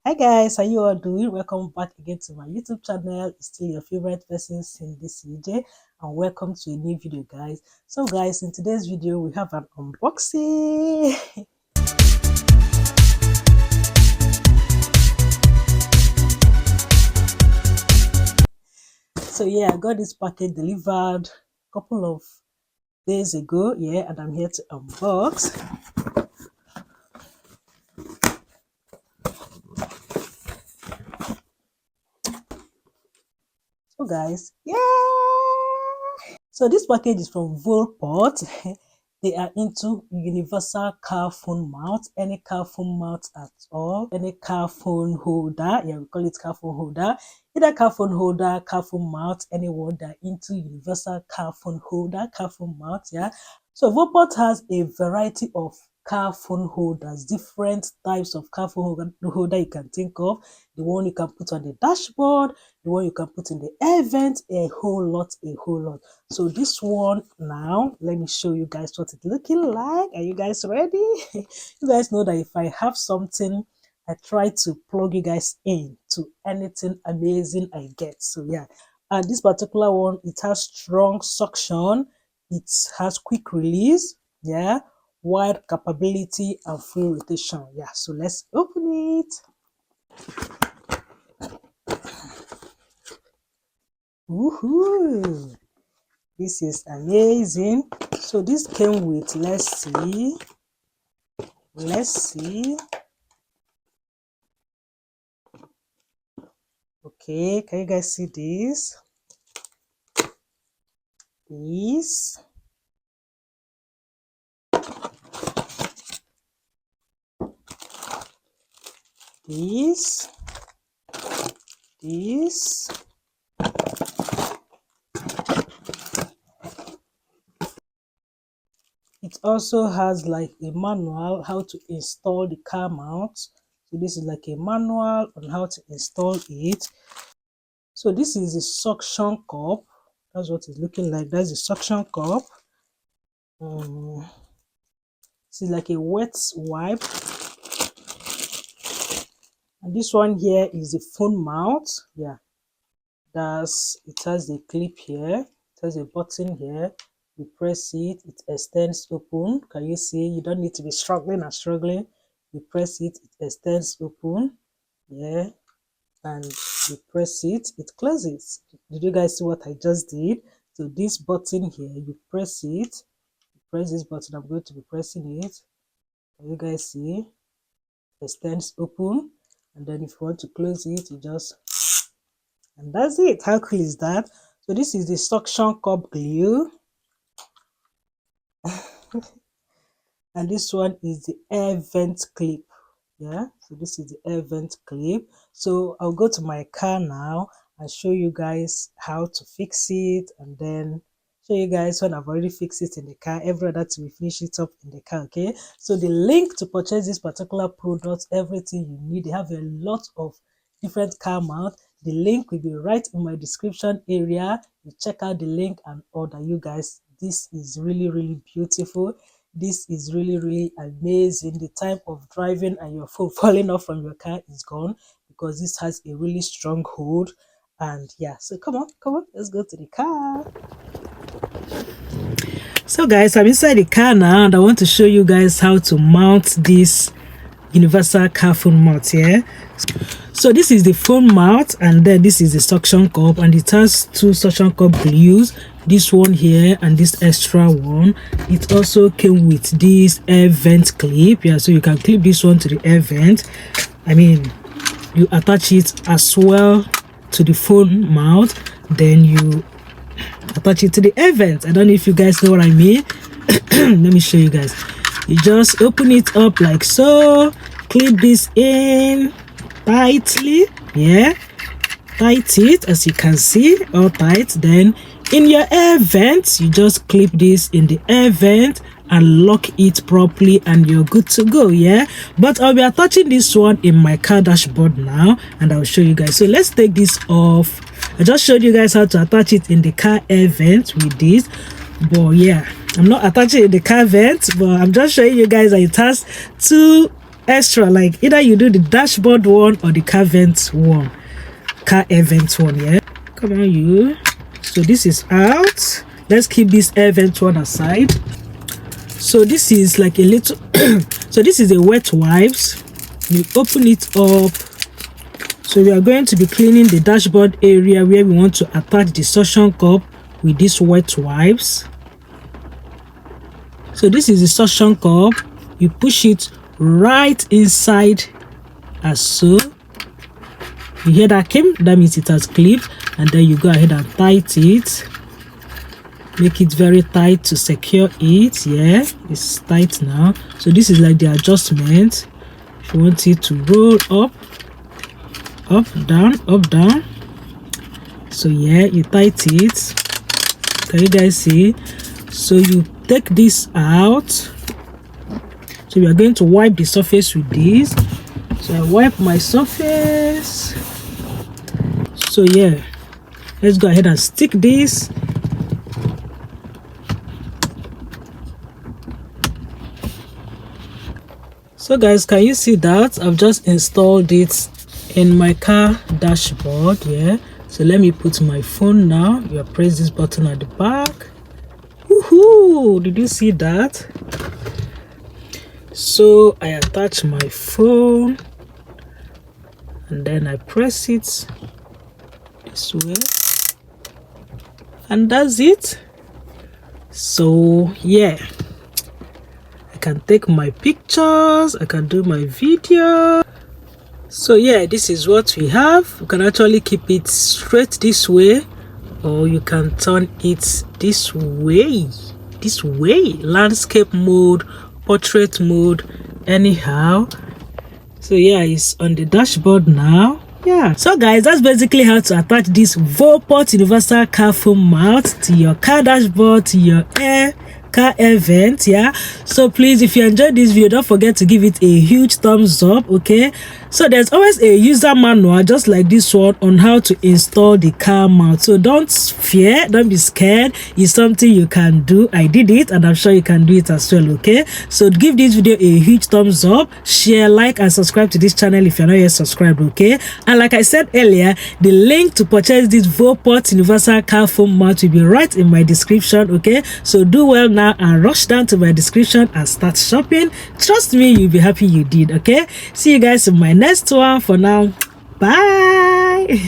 Hi guys, how you all doing? Welcome back again to my YouTube channel. It's still your favorite person, Cindy CJ, and welcome to a new video, guys. So guys, in today's video we have an unboxing. So yeah, I got this package delivered a couple of days ago, yeah, and I'm here to unbox. So guys, yeah, so this package is from Volport. They are into universal car phone mount, any car phone mount at all, any car phone holder, yeah, we call it car phone holder, either car phone holder, car phone mount, anyone that into universal car phone holder, car phone mount, yeah. So Volport has a variety of car phone holders, different types of car phone holder you can think of. The one you can put on the dashboard, the one you can put in the air vent, a whole lot. So this one now, let me show you guys what it's looking like. Are you guys ready? You guys know that if I have something, I try to plug you guys in to anything amazing I get. So yeah, and this particular one, it has strong suction, it has quick release, yeah, wide capability and full rotation. Yeah, so let's open it. Woohoo! This is amazing. So this came with, let's see. Okay, can you guys see this? This. It also has like a manual how to install the car mount. So this is like a manual on how to install it. So this is a suction cup. That's what it's looking like. That's the suction cup. This is like a wet wipe. And this one here is the phone mount. Yeah, it has a clip here. It has a button here. You press it, it extends open. Can you see? You don't need to be struggling. You press it, it extends open. Yeah, and you press it, it closes. Did you guys see what I just did? So this button here, you press it, you press this button. I'm going to be pressing it. Can you guys see? It extends open, and then if you want to close it, you just, and that's it. How cool is that? So this is the suction cup glue. And this one is the air vent clip. Yeah, so this is the air vent clip. So I'll go to my car now and show you guys how to fix it, and then show you guys when I've already fixed it in the car, every other to finish it up in the car. Okay, so the link to purchase this particular product, everything you need, they have a lot of different car mount. The link will be right in my description area. You check out the link and order. You guys, this is really beautiful. This is really amazing. The time of driving and your phone falling off from your car is gone, because this has a really strong hold. And yeah, so come on, let's go to the car. So guys, I'm inside the car now, and I want to show you guys how to mount this universal car phone mount here. So this is the phone mount, and then this is the suction cup, and it has two suction cup glues, this one here and this extra one. It also came with this air vent clip. Yeah, so you can clip this one to the air vent. I mean, you attach it as well to the phone mount, then you attach it to the air vent. I don't know if you guys know what I mean. Let me show you guys. You just open it up like so, clip this in tightly, yeah, tight it, as you can see, all tight. Then in your air vent, you just clip this in the air vent and lock it properly, and you're good to go. Yeah, but I'll be attaching this one in my car dashboard now, and I'll show you guys. So let's take this off. I just showed you guys how to attach it in the car air vent with this, but yeah, I'm not attaching it in the car vent, but I'm just showing you guys that it has two extra, like either you do the dashboard one or the car vent one, car air vent one. Yeah, come on you. So this is out. Let's keep this air vent one aside. So this is like a little so this is a wet wipes. You open it up. So we are going to be cleaning the dashboard area where we want to attach the suction cup with these wet wipes. So this is the suction cup. You push it right inside as so. You hear that came? That means it has clipped, and then you go ahead and tight it. Make it very tight to secure it. Yeah, it's tight now. So this is like the adjustment. If you want it to roll up, down. So yeah, you tight it. Can you guys see? So you take this out. So we are going to wipe the surface with this. So I wipe my surface. So yeah, let's go ahead and stick this. So guys, can you see that I've just installed it in my car dashboard? Yeah, so let me put my phone now. You press this button at the back. Woohoo! Did you see that? So I attach my phone and then I press it this way, and that's it. So yeah, I can take my pictures, I can do my video. So yeah, this is what we have. You can actually keep it straight this way, or you can turn it this way, landscape mode, portrait mode, anyhow. So yeah, it's on the dashboard now. Yeah, so guys, that's basically how to attach this Volport universal car phone mount to your car dashboard, to your car event. Yeah, so please, if you enjoyed this video, don't forget to give it a huge thumbs up. Okay, so there's always a user manual just like this one on how to install the car mount, so don't fear, don't be scared. It's something you can do. I did it and I'm sure you can do it as well. Okay, so give this video a huge thumbs up, share, like and subscribe to this channel if you're not yet subscribed. Okay, and like I said earlier, the link to purchase this Volport universal car phone mount will be right in my description. Okay, so do well now and rush down to my description and start shopping. Trust me, you'll be happy you did. Okay, see you guys in my next one. For now, bye.